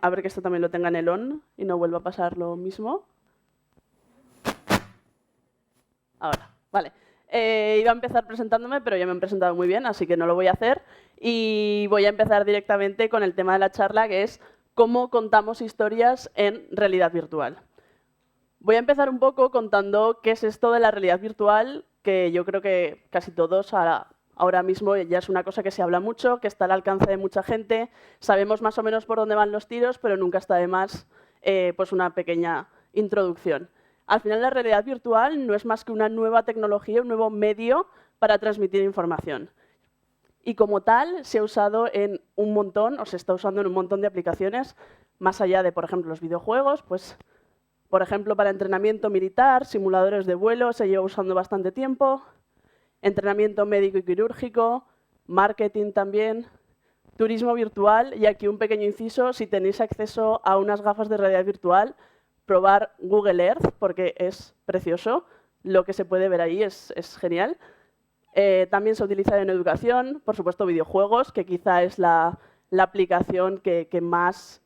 A ver que esto también lo tenga en el on y no vuelva a pasar lo mismo. Ahora, vale. Iba a empezar presentándome, pero ya me han presentado muy bien, así que no lo voy a hacer. Y voy a empezar directamente con el tema de la charla, que es cómo contamos historias en realidad virtual. Voy a empezar un poco contando qué es esto de la realidad virtual, que yo creo que casi todos ahora mismo ya es una cosa que se habla mucho, que está al alcance de mucha gente. Sabemos más o menos por dónde van los tiros, pero nunca está de más pues una pequeña introducción. Al final, la realidad virtual no es más que una nueva tecnología, un nuevo medio para transmitir información. Y como tal, se ha usado en un montón, o se está usando en un montón de aplicaciones, más allá de, por ejemplo, los videojuegos, pues, por ejemplo, para entrenamiento militar, simuladores de vuelo, se lleva usando bastante tiempo, entrenamiento médico y quirúrgico, marketing también, turismo virtual, y aquí un pequeño inciso, si tenéis acceso a unas gafas de realidad virtual, probar Google Earth, porque es precioso, lo que se puede ver ahí es genial. También se utiliza en educación, por supuesto videojuegos, que quizá es la aplicación que más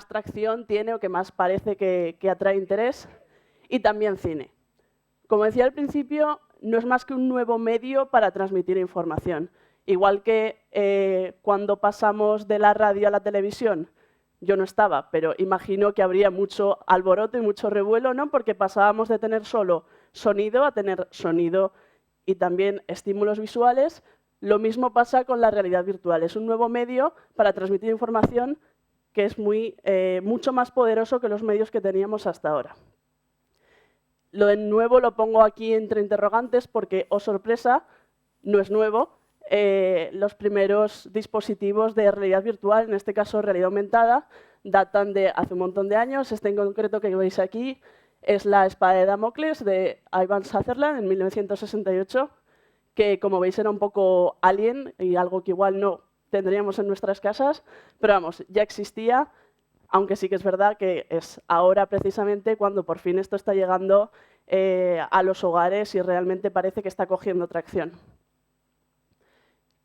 tracción tiene o que más parece que atrae interés, y también cine. Como decía al principio, no es más que un nuevo medio para transmitir información. Igual que cuando pasamos de la radio a la televisión, yo no estaba, pero imagino que habría mucho alboroto y mucho revuelo, ¿no? Porque pasábamos de tener solo sonido a tener sonido y también estímulos visuales. Lo mismo pasa con la realidad virtual. Es un nuevo medio para transmitir información que es mucho más poderoso que los medios que teníamos hasta ahora. Lo de nuevo lo pongo aquí entre interrogantes porque, oh sorpresa, no es nuevo. Los primeros dispositivos de realidad virtual, en este caso realidad aumentada, datan de hace un montón de años. Este en concreto que veis aquí es la espada de Damocles de Ivan Sutherland en 1968, que como veis era un poco alien y algo que igual no tendríamos en nuestras casas, pero vamos, ya existía, aunque sí que es verdad que es ahora precisamente cuando por fin esto está llegando a los hogares y realmente parece que está cogiendo tracción.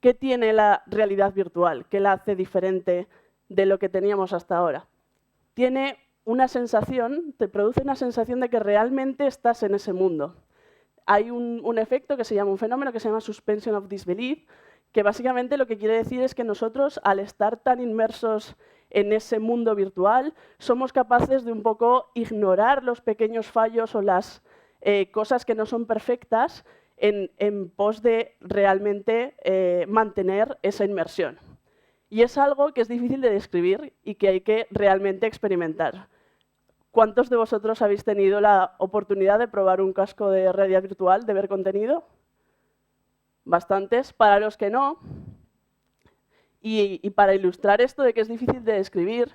¿Qué tiene la realidad virtual? ¿Qué la hace diferente de lo que teníamos hasta ahora? Tiene una sensación, te produce una sensación de que realmente estás en ese mundo. Hay un efecto que se llama, un fenómeno que se llama suspension of disbelief, que básicamente lo que quiere decir es que nosotros, al estar tan inmersos en ese mundo virtual, somos capaces de un poco ignorar los pequeños fallos o las cosas que no son perfectas en pos de realmente mantener esa inmersión. Y es algo que es difícil de describir y que hay que realmente experimentar. ¿Cuántos de vosotros habéis tenido la oportunidad de probar un casco de realidad virtual, de ver contenido? Bastantes. Para los que no, y para ilustrar esto de que es difícil de describir,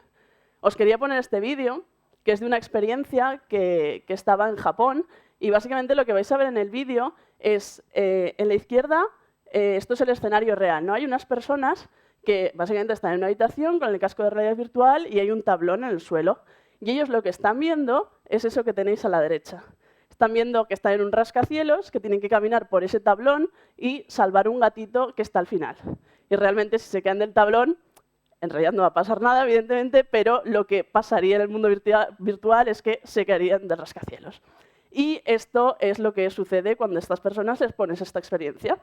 os quería poner este vídeo, que es de una experiencia que estaba en Japón, y básicamente lo que vais a ver en el vídeo es, en la izquierda, esto es el escenario real, ¿no? Hay unas personas que básicamente están en una habitación con el casco de realidad virtual y hay un tablón en el suelo. Y ellos lo que están viendo es eso que tenéis a la derecha. Están viendo que están en un rascacielos, que tienen que caminar por ese tablón y salvar un gatito que está al final. Y realmente si se quedan del tablón, en realidad no va a pasar nada, evidentemente, pero lo que pasaría en el mundo virtual es que se caerían del rascacielos. Y esto es lo que sucede cuando a estas personas les pones esta experiencia.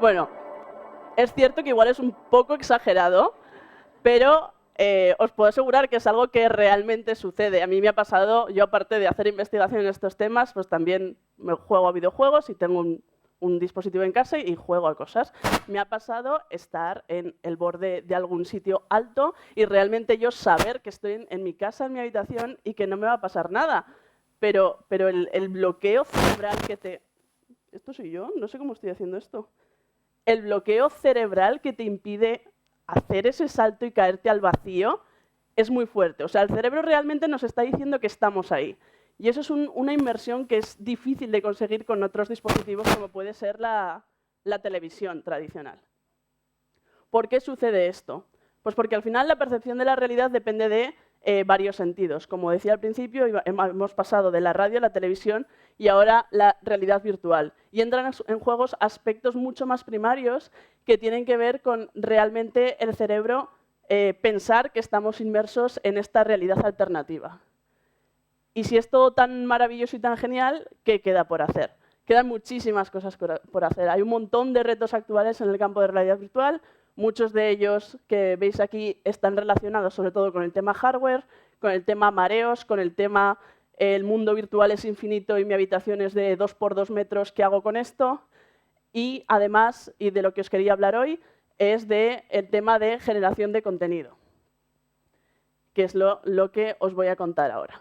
Bueno, es cierto que igual es un poco exagerado, pero os puedo asegurar que es algo que realmente sucede. A mí me ha pasado, yo aparte de hacer investigación en estos temas, pues también me juego a videojuegos y tengo un dispositivo en casa y juego a cosas. Me ha pasado estar en el borde de algún sitio alto y realmente yo saber que estoy en mi casa, en mi habitación y que no me va a pasar nada. Pero el bloqueo cerebral que te... ¿Esto soy yo? No sé cómo estoy haciendo esto. El bloqueo cerebral que te impide hacer ese salto y caerte al vacío es muy fuerte. O sea, el cerebro realmente nos está diciendo que estamos ahí. Y eso es una inmersión que es difícil de conseguir con otros dispositivos como puede ser la televisión tradicional. ¿Por qué sucede esto? Pues porque al final la percepción de la realidad depende de varios sentidos. Como decía al principio, hemos pasado de la radio a la televisión y ahora la realidad virtual. Y entran en juego aspectos mucho más primarios que tienen que ver con realmente el cerebro pensar que estamos inmersos en esta realidad alternativa. Y si es todo tan maravilloso y tan genial, ¿qué queda por hacer? Quedan muchísimas cosas por hacer. Hay un montón de retos actuales en el campo de realidad virtual. Muchos de ellos que veis aquí están relacionados sobre todo con el tema hardware, con el tema mareos, con el tema el mundo virtual es infinito y mi habitación es de 2 por 2 metros, ¿qué hago con esto? Y además, y de lo que os quería hablar hoy, es del tema de generación de contenido, que es lo que os voy a contar ahora.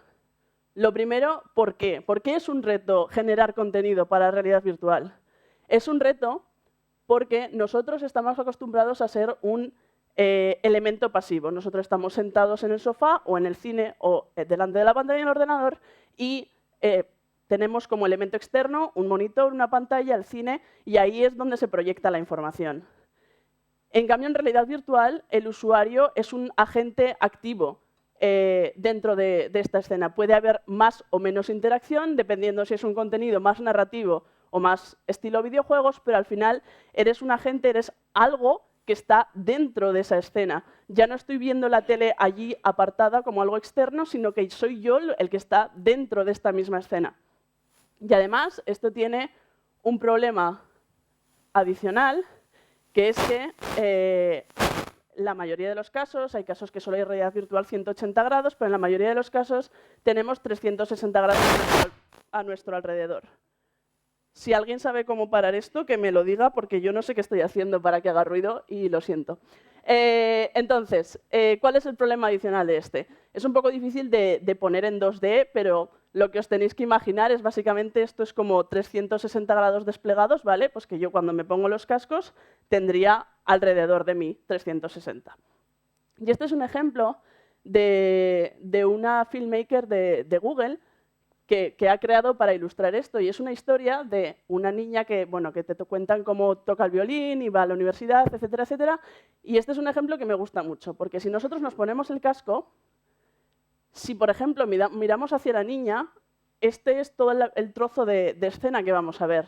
Lo primero, ¿por qué? ¿Por qué es un reto generar contenido para realidad virtual? Es un reto porque nosotros estamos acostumbrados a ser un elemento pasivo. Nosotros estamos sentados en el sofá o en el cine o delante de la pantalla del ordenador y tenemos como elemento externo un monitor, una pantalla, el cine, y ahí es donde se proyecta la información. En cambio, en realidad virtual, el usuario es un agente activo dentro de esta escena. Puede haber más o menos interacción, dependiendo si es un contenido más narrativo o más estilo videojuegos, pero al final eres un agente, eres algo que está dentro de esa escena. Ya no estoy viendo la tele allí apartada como algo externo, sino que soy yo el que está dentro de esta misma escena. Y además, esto tiene un problema adicional, que es que la mayoría de los casos, hay casos que solo hay realidad virtual 180 grados, pero en la mayoría de los casos tenemos 360 grados a nuestro alrededor. Si alguien sabe cómo parar esto, que me lo diga, porque yo no sé qué estoy haciendo para que haga ruido y lo siento. Entonces, ¿cuál es el problema adicional de este? Es un poco difícil de poner en 2D, pero lo que os tenéis que imaginar es básicamente esto es como 360 grados desplegados, ¿vale? Pues que yo cuando me pongo los cascos tendría alrededor de mí 360. Y este es un ejemplo de una filmmaker de Google que ha creado para ilustrar esto. Y es una historia de una niña que te cuentan cómo toca el violín y va a la universidad, etcétera, etcétera. Y este es un ejemplo que me gusta mucho, porque si nosotros nos ponemos el casco, si, por ejemplo, miramos hacia la niña, este es todo el trozo de escena que vamos a ver.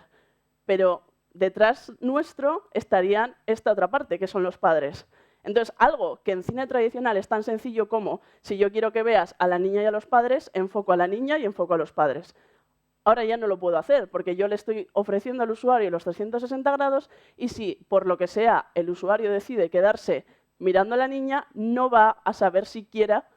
Pero detrás nuestro estarían esta otra parte, que son los padres. Entonces, algo que en cine tradicional es tan sencillo como, si yo quiero que veas a la niña y a los padres, enfoco a la niña y enfoco a los padres. Ahora ya no lo puedo hacer, porque yo le estoy ofreciendo al usuario los 360 grados y si, por lo que sea, el usuario decide quedarse mirando a la niña, no va a saber siquiera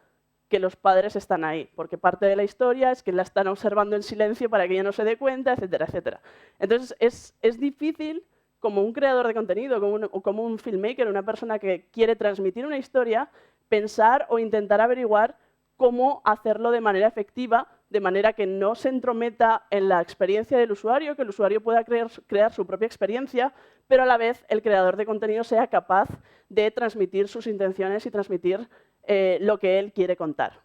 que los padres están ahí, porque parte de la historia es que la están observando en silencio para que ella no se dé cuenta, etcétera, etcétera. Entonces, es difícil, como un creador de contenido, como un filmmaker, una persona que quiere transmitir una historia, pensar o intentar averiguar cómo hacerlo de manera efectiva, de manera que no se entrometa en la experiencia del usuario, que el usuario pueda crear su propia experiencia, pero a la vez el creador de contenido sea capaz de transmitir sus intenciones y transmitir lo que él quiere contar.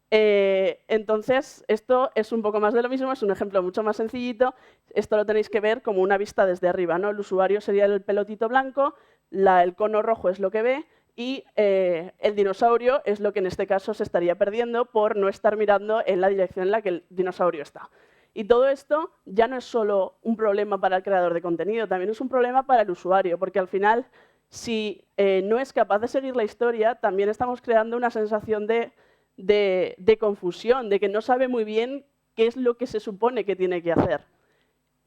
Entonces, esto es un poco más de lo mismo, es un ejemplo mucho más sencillito. Esto lo tenéis que ver como una vista desde arriba, ¿no? El usuario sería el pelotito blanco, el cono rojo es lo que ve y el dinosaurio es lo que en este caso se estaría perdiendo por no estar mirando en la dirección en la que el dinosaurio está. Y todo esto ya no es solo un problema para el creador de contenido, también es un problema para el usuario, porque al final, si no es capaz de seguir la historia, también estamos creando una sensación de confusión, de que no sabe muy bien qué es lo que se supone que tiene que hacer.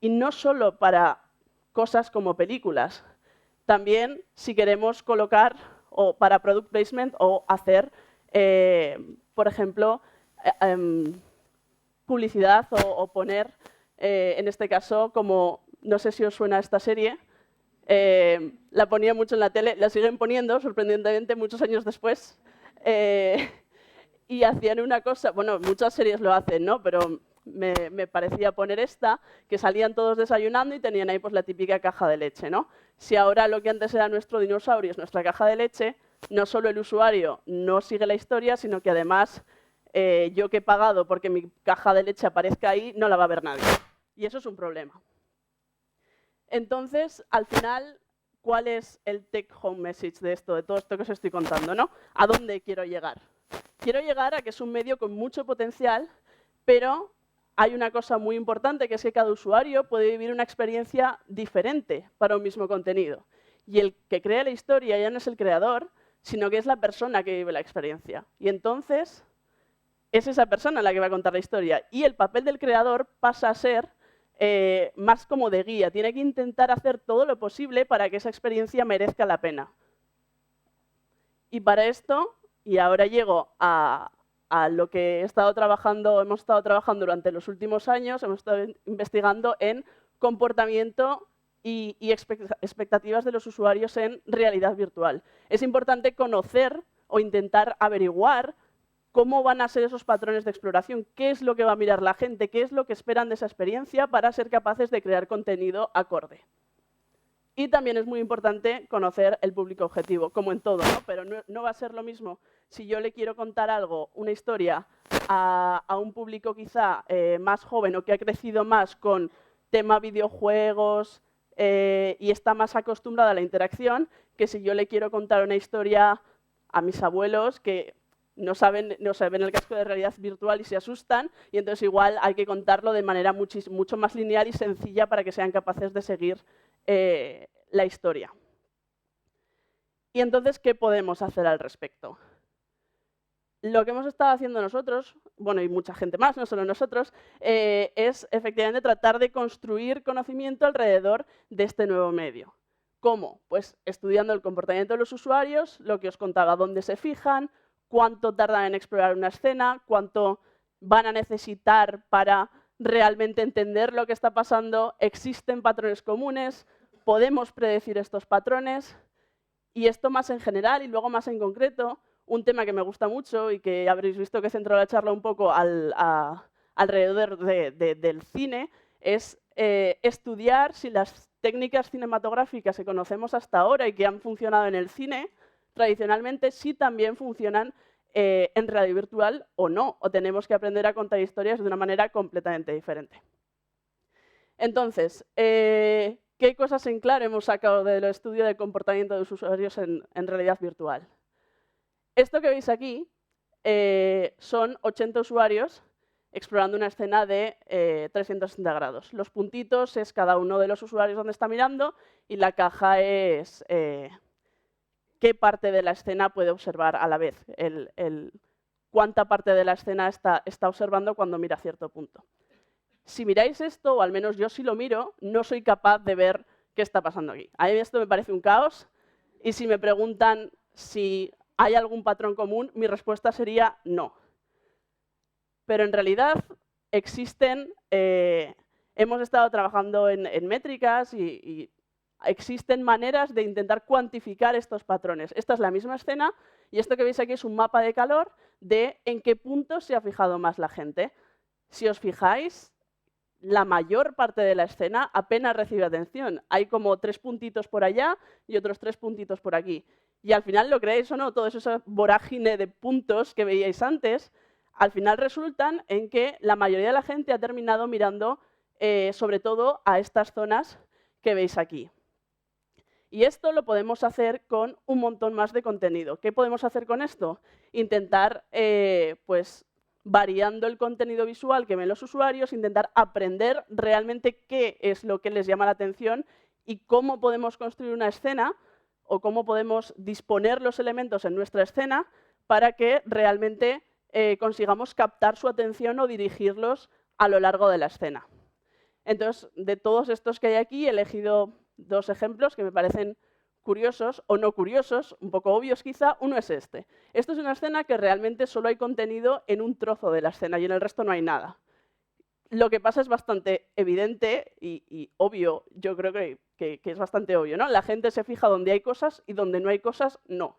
Y no solo para cosas como películas, también si queremos colocar o para product placement o hacer, por ejemplo, publicidad o poner, en este caso, como no sé si os suena esta serie, la ponía mucho en la tele, la siguen poniendo, sorprendentemente, muchos años después. Y hacían una cosa, bueno, muchas series lo hacen, ¿no? Pero me parecía poner esta, que salían todos desayunando y tenían ahí pues la típica caja de leche, ¿no? Si ahora lo que antes era nuestro dinosaurio es nuestra caja de leche, no solo el usuario no sigue la historia, sino que además yo que he pagado porque mi caja de leche aparezca ahí, no la va a ver nadie. Y eso es un problema. Entonces, al final, ¿cuál es el take home message de esto, de todo esto que os estoy contando, ¿no? ¿A dónde quiero llegar? Quiero llegar a que es un medio con mucho potencial, pero hay una cosa muy importante, que es que cada usuario puede vivir una experiencia diferente para un mismo contenido. Y el que crea la historia ya no es el creador, sino que es la persona que vive la experiencia. Y entonces es esa persona la que va a contar la historia. Y el papel del creador pasa a ser más como de guía. Tiene que intentar hacer todo lo posible para que esa experiencia merezca la pena. Y para esto, y ahora llego a lo que hemos estado trabajando durante los últimos años, hemos estado investigando en comportamiento y expectativas de los usuarios en realidad virtual. Es importante conocer o intentar averiguar cómo van a ser esos patrones de exploración, qué es lo que va a mirar la gente, qué es lo que esperan de esa experiencia para ser capaces de crear contenido acorde. Y también es muy importante conocer el público objetivo, como en todo, ¿no? Pero no va a ser lo mismo si yo le quiero contar algo, una historia, a un público quizá más joven o que ha crecido más con tema videojuegos y está más acostumbrado a la interacción, que si yo le quiero contar una historia a mis abuelos que no saben el casco de realidad virtual y se asustan, y entonces igual hay que contarlo de manera mucho más lineal y sencilla para que sean capaces de seguir la historia. Y entonces, ¿qué podemos hacer al respecto? Lo que hemos estado haciendo nosotros, bueno, y mucha gente más, no solo nosotros, es efectivamente tratar de construir conocimiento alrededor de este nuevo medio. ¿Cómo? Pues estudiando el comportamiento de los usuarios, lo que os contaba, dónde se fijan, cuánto tardan en explorar una escena, cuánto van a necesitar para realmente entender lo que está pasando, existen patrones comunes, podemos predecir estos patrones, y esto más en general y luego más en concreto, un tema que me gusta mucho y que habréis visto que he centrado la charla un poco alrededor del cine, es estudiar si las técnicas cinematográficas que conocemos hasta ahora y que han funcionado en el cine, tradicionalmente, sí también funcionan en realidad virtual o no, o tenemos que aprender a contar historias de una manera completamente diferente. Entonces, ¿qué cosas en claro hemos sacado del estudio de comportamiento de los usuarios en realidad virtual? Esto que veis aquí son 80 usuarios explorando una escena de 360 grados. Los puntitos es cada uno de los usuarios donde está mirando y la caja es qué parte de la escena puede observar a la vez, cuánta parte de la escena está observando cuando mira a cierto punto. Si miráis esto, o al menos yo si lo miro, no soy capaz de ver qué está pasando aquí. A mí esto me parece un caos y si me preguntan si hay algún patrón común, mi respuesta sería no. Pero en realidad existen, hemos estado trabajando en métricas y existen maneras de intentar cuantificar estos patrones. Esta es la misma escena y esto que veis aquí es un mapa de calor de en qué puntos se ha fijado más la gente. Si os fijáis, la mayor parte de la escena apenas recibe atención. Hay como 3 puntitos por allá y otros 3 puntitos por aquí. Y al final, lo creéis o no, toda esa vorágine de puntos que veíais antes, al final resultan en que la mayoría de la gente ha terminado mirando sobre todo a estas zonas que veis aquí. Y esto lo podemos hacer con un montón más de contenido. ¿Qué podemos hacer con esto? Intentar, pues, variando el contenido visual que ven los usuarios, intentar aprender realmente qué es lo que les llama la atención y cómo podemos construir una escena o cómo podemos disponer los elementos en nuestra escena para que realmente consigamos captar su atención o dirigirlos a lo largo de la escena. Entonces, de todos estos que hay aquí, he elegido 2 ejemplos que me parecen curiosos o no curiosos, un poco obvios quizá. Uno es este. Esto es una escena que realmente solo hay contenido en un trozo de la escena y en el resto no hay nada. Lo que pasa es bastante evidente y obvio, yo creo que es bastante obvio, ¿no? La gente se fija donde hay cosas y donde no hay cosas, no.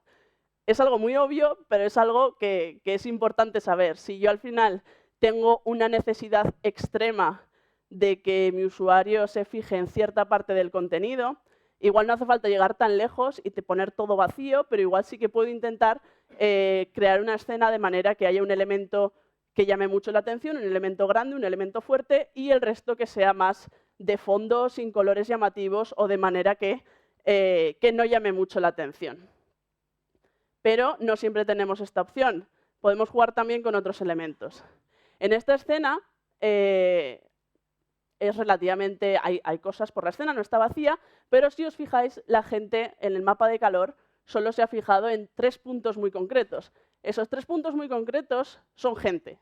Es algo muy obvio, pero es algo que es importante saber. Si yo al final tengo una necesidad extrema de que mi usuario se fije en cierta parte del contenido, Igual no hace falta llegar tan lejos y poner todo vacío, pero igual sí que puedo intentar crear una escena de manera que haya un elemento que llame mucho la atención, un elemento grande, un elemento fuerte, y el resto que sea más de fondo, sin colores llamativos o de manera que no llame mucho la atención. Pero no siempre tenemos esta opción. Podemos jugar también con otros elementos. En esta escena es relativamente, hay cosas por la escena, no está vacía, pero si os fijáis, la gente en el mapa de calor solo se ha fijado en 3 puntos muy concretos. Esos 3 puntos muy concretos son gente.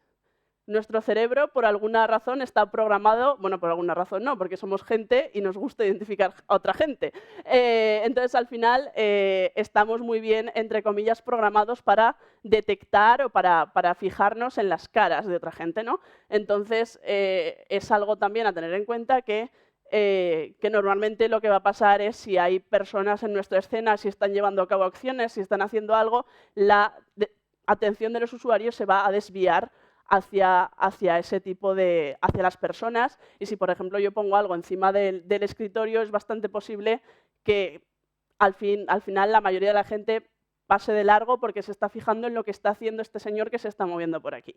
Nuestro cerebro, por alguna razón, está programado, bueno, por alguna razón no, porque somos gente y nos gusta identificar a otra gente. Entonces, al final, estamos muy bien, entre comillas, programados para detectar o para fijarnos en las caras de otra gente, ¿no? Entonces, es algo también a tener en cuenta que normalmente lo que va a pasar es si hay personas en nuestra escena, si están llevando a cabo acciones, si están haciendo algo, la atención de los usuarios se va a desviar hacia ese tipo hacia las personas, y si por ejemplo yo pongo algo encima del escritorio, es bastante posible que al final la mayoría de la gente pase de largo porque se está fijando en lo que está haciendo este señor que se está moviendo por aquí.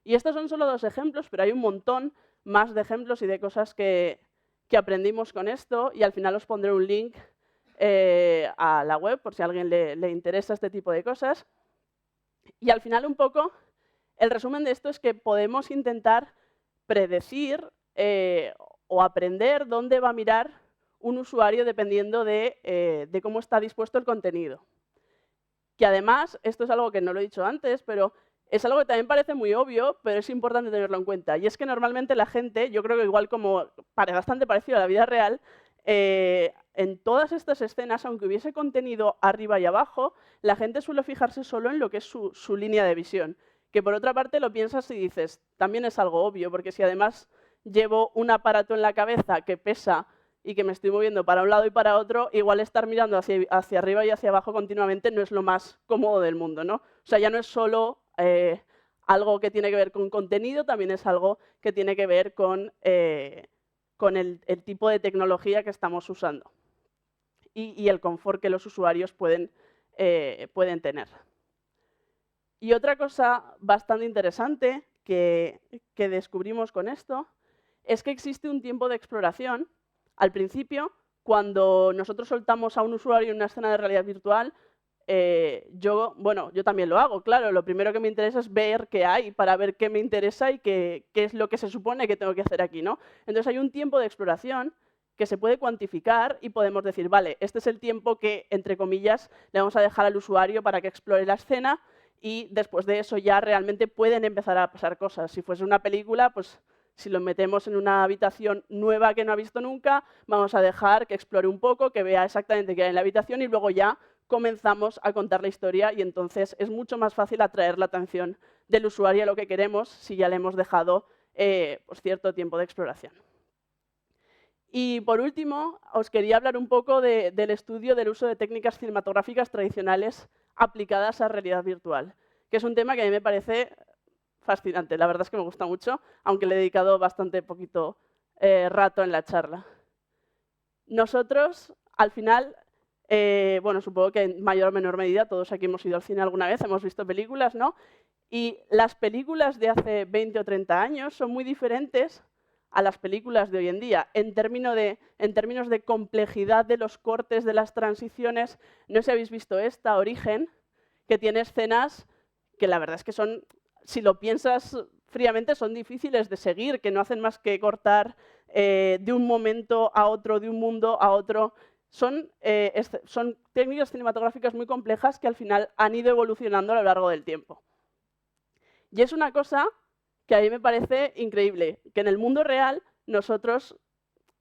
Y estos son solo 2 ejemplos, pero hay un montón más de ejemplos y de cosas que aprendimos con esto, y al final os pondré un link a la web por si a alguien le interesa este tipo de cosas. Y al final un poco el resumen de esto es que podemos intentar predecir o aprender dónde va a mirar un usuario dependiendo de cómo está dispuesto el contenido. Que además, esto es algo que no lo he dicho antes, pero es algo que también parece muy obvio, pero es importante tenerlo en cuenta. Y es que normalmente la gente, yo creo que igual como bastante parecido a la vida real, en todas estas escenas, aunque hubiese contenido arriba y abajo, la gente suele fijarse solo en lo que es su línea de visión. Que por otra parte lo piensas y dices, también es algo obvio, porque si además llevo un aparato en la cabeza que pesa y que me estoy moviendo para un lado y para otro, igual estar mirando hacia arriba y hacia abajo continuamente no es lo más cómodo del mundo, ¿no? O sea, ya no es solo algo que tiene que ver con contenido, también es algo que tiene que ver con el tipo de tecnología que estamos usando y el confort que los usuarios pueden tener. Y otra cosa bastante interesante que descubrimos con esto es que existe un tiempo de exploración. Al principio, cuando nosotros soltamos a un usuario en una escena de realidad virtual, yo también lo hago, claro. Lo primero que me interesa es ver qué hay, para ver qué me interesa y qué es lo que se supone que tengo que hacer aquí, ¿no? Entonces hay un tiempo de exploración que se puede cuantificar y podemos decir, vale, este es el tiempo que, entre comillas, le vamos a dejar al usuario para que explore la escena, y después de eso ya realmente pueden empezar a pasar cosas. Si fuese una película, pues si lo metemos en una habitación nueva que no ha visto nunca, vamos a dejar que explore un poco, que vea exactamente qué hay en la habitación y luego ya comenzamos a contar la historia, y entonces es mucho más fácil atraer la atención del usuario a lo que queremos si ya le hemos dejado pues cierto tiempo de exploración. Y por último, os quería hablar un poco del estudio del uso de técnicas cinematográficas tradicionales aplicadas a realidad virtual, que es un tema que a mí me parece fascinante. La verdad es que me gusta mucho, aunque le he dedicado bastante poquito rato en la charla. Nosotros, al final, supongo que en mayor o menor medida todos aquí hemos ido al cine alguna vez, hemos visto películas, ¿no? Y las películas de hace 20 o 30 años son muy diferentes a las películas de hoy en día. En términos de complejidad de los cortes, de las transiciones, no sé si habéis visto esta, Origen, que tiene escenas que la verdad es que son, si lo piensas fríamente, son difíciles de seguir, que no hacen más que cortar de un momento a otro, de un mundo a otro. Son técnicas cinematográficas muy complejas que al final han ido evolucionando a lo largo del tiempo. Y es una cosa que a mí me parece increíble, que en el mundo real nosotros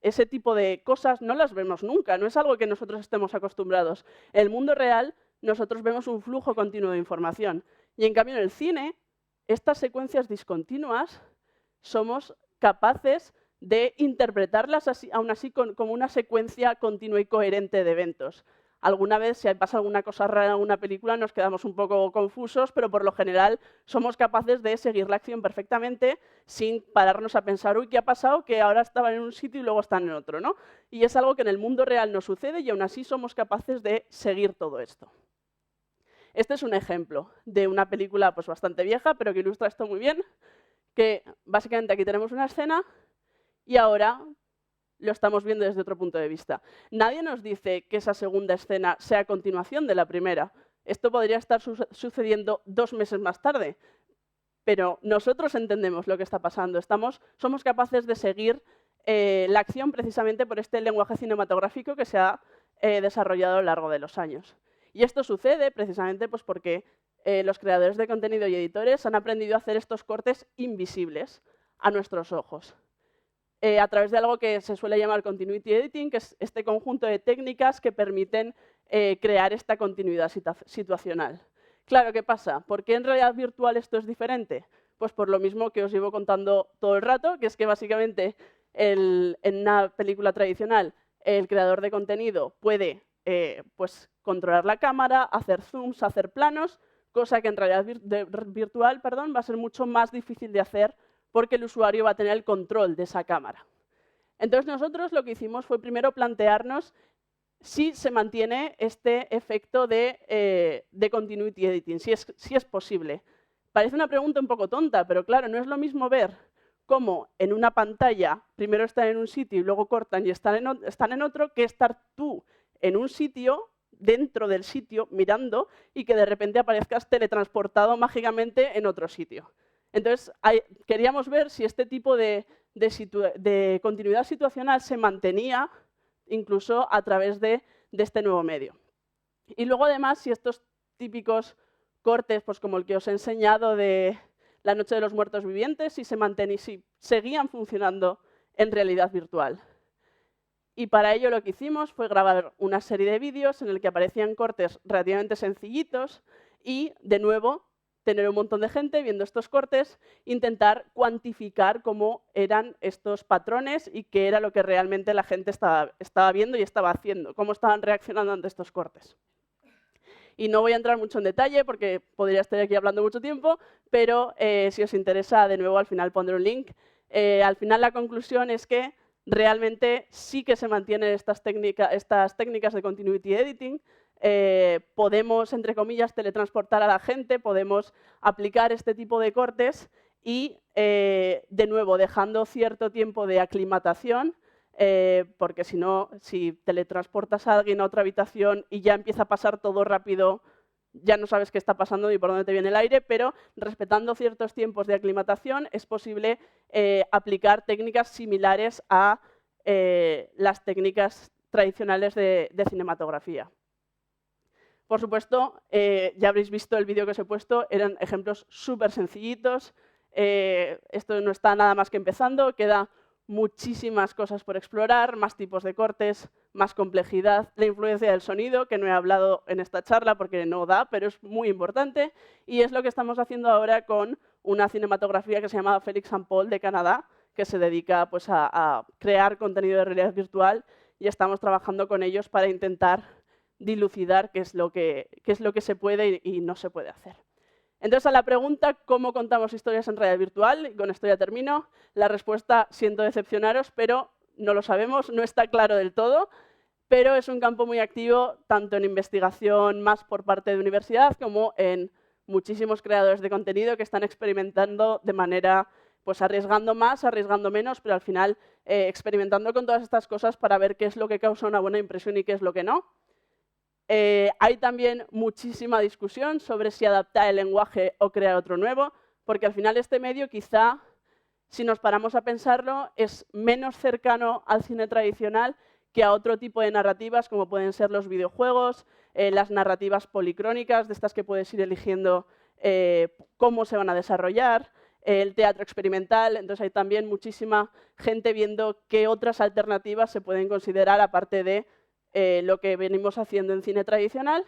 ese tipo de cosas no las vemos nunca, no es algo que nosotros estemos acostumbrados. En el mundo real nosotros vemos un flujo continuo de información, y en cambio en el cine, estas secuencias discontinuas somos capaces de interpretarlas aún así como una secuencia continua y coherente de eventos. Alguna vez, si pasa alguna cosa rara en alguna película, nos quedamos un poco confusos, pero por lo general somos capaces de seguir la acción perfectamente sin pararnos a pensar, uy, ¿qué ha pasado? Que ahora estaban en un sitio y luego están en otro, ¿no? Y es algo que en el mundo real no sucede y aún así somos capaces de seguir todo esto. Este es un ejemplo de una película pues, bastante vieja, pero que ilustra esto muy bien, que básicamente aquí tenemos una escena y ahora lo estamos viendo desde otro punto de vista. Nadie nos dice que esa segunda escena sea continuación de la primera. Esto podría estar sucediendo 2 meses más tarde, pero nosotros entendemos lo que está pasando. Somos capaces de seguir la acción precisamente por este lenguaje cinematográfico que se ha desarrollado a lo largo de los años. Y esto sucede precisamente pues, porque los creadores de contenido y editores han aprendido a hacer estos cortes invisibles a nuestros ojos. A través de algo que se suele llamar continuity editing, que es este conjunto de técnicas que permiten crear esta continuidad situacional. Claro, ¿qué pasa? ¿Por qué en realidad virtual esto es diferente? Pues por lo mismo que os llevo contando todo el rato, que es que básicamente en una película tradicional el creador de contenido puede pues, controlar la cámara, hacer zooms, hacer planos, cosa que en realidad virtual va a ser mucho más difícil de hacer porque el usuario va a tener el control de esa cámara. Entonces nosotros lo que hicimos fue primero plantearnos si se mantiene este efecto de continuity editing, si es posible. Parece una pregunta un poco tonta, pero claro, no es lo mismo ver cómo en una pantalla primero están en un sitio y luego cortan y están en otro, que estar tú en un sitio, dentro del sitio, mirando y que de repente aparezcas teletransportado mágicamente en otro sitio. Entonces, queríamos ver si este tipo de continuidad situacional se mantenía incluso a través de este nuevo medio. Y luego, además, si estos típicos cortes, pues como el que os he enseñado de La Noche de los Muertos Vivientes, si seguían funcionando en realidad virtual. Y para ello lo que hicimos fue grabar una serie de vídeos en el que aparecían cortes relativamente sencillitos y, de nuevo, tener un montón de gente viendo estos cortes, intentar cuantificar cómo eran estos patrones y qué era lo que realmente la gente estaba viendo y estaba haciendo, cómo estaban reaccionando ante estos cortes. Y no voy a entrar mucho en detalle porque podría estar aquí hablando mucho tiempo, pero si os interesa, de nuevo, al final pondré un link. Al final la conclusión es que realmente sí que se mantienen estas técnicas de continuity editing. Podemos, entre comillas, teletransportar a la gente, podemos aplicar este tipo de cortes y, de nuevo, dejando cierto tiempo de aclimatación, porque si no, si teletransportas a alguien a otra habitación y ya empieza a pasar todo rápido, ya no sabes qué está pasando ni por dónde te viene el aire, pero respetando ciertos tiempos de aclimatación es posible aplicar técnicas similares a las técnicas tradicionales de cinematografía. Por supuesto, ya habréis visto el vídeo que os he puesto, eran ejemplos súper sencillitos. Esto no está nada más que empezando, queda muchísimas cosas por explorar, más tipos de cortes, más complejidad, la influencia del sonido, que no he hablado en esta charla porque no da, pero es muy importante, y es lo que estamos haciendo ahora con una cinematografía que se llama Félix and Paul de Canadá, que se dedica pues, a crear contenido de realidad virtual, y estamos trabajando con ellos para intentar dilucidar qué es lo que se puede y no se puede hacer. Entonces, a la pregunta ¿cómo contamos historias en realidad virtual? Y con esto ya termino. La respuesta, siento decepcionaros, pero no lo sabemos, no está claro del todo, pero es un campo muy activo tanto en investigación más por parte de universidad como en muchísimos creadores de contenido que están experimentando de manera, pues arriesgando más, arriesgando menos, pero al final experimentando con todas estas cosas para ver qué es lo que causa una buena impresión y qué es lo que no. Hay también muchísima discusión sobre si adaptar el lenguaje o crear otro nuevo, porque al final este medio quizá, si nos paramos a pensarlo, es menos cercano al cine tradicional que a otro tipo de narrativas, como pueden ser los videojuegos, las narrativas policrónicas, de estas que puedes ir eligiendo cómo se van a desarrollar, el teatro experimental. Entonces hay también muchísima gente viendo qué otras alternativas se pueden considerar aparte de lo que venimos haciendo en cine tradicional.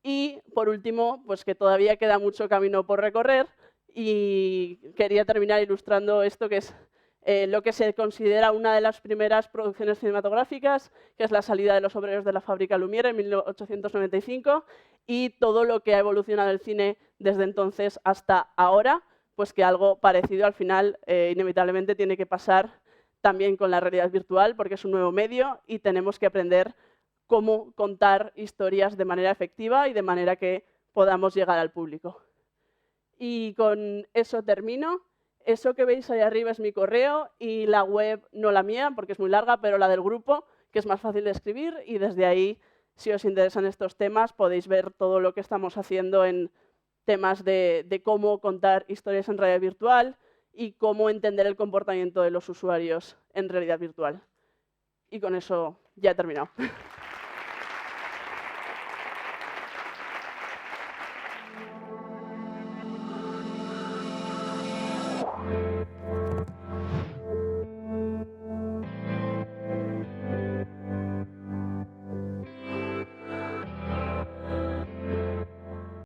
Y, por último, pues que todavía queda mucho camino por recorrer y quería terminar ilustrando esto, que es lo que se considera una de las primeras producciones cinematográficas, que es La salida de los obreros de la fábrica Lumière en 1895, y todo lo que ha evolucionado el cine desde entonces hasta ahora, pues que algo parecido al final inevitablemente tiene que pasar también con la realidad virtual, porque es un nuevo medio y tenemos que aprender cómo contar historias de manera efectiva y de manera que podamos llegar al público. Y con eso termino. Eso que veis ahí arriba es mi correo y la web, no la mía, porque es muy larga, pero la del grupo, que es más fácil de escribir. Y desde ahí, si os interesan estos temas, podéis ver todo lo que estamos haciendo en temas de cómo contar historias en realidad virtual y cómo entender el comportamiento de los usuarios en realidad virtual. Y con eso ya he terminado.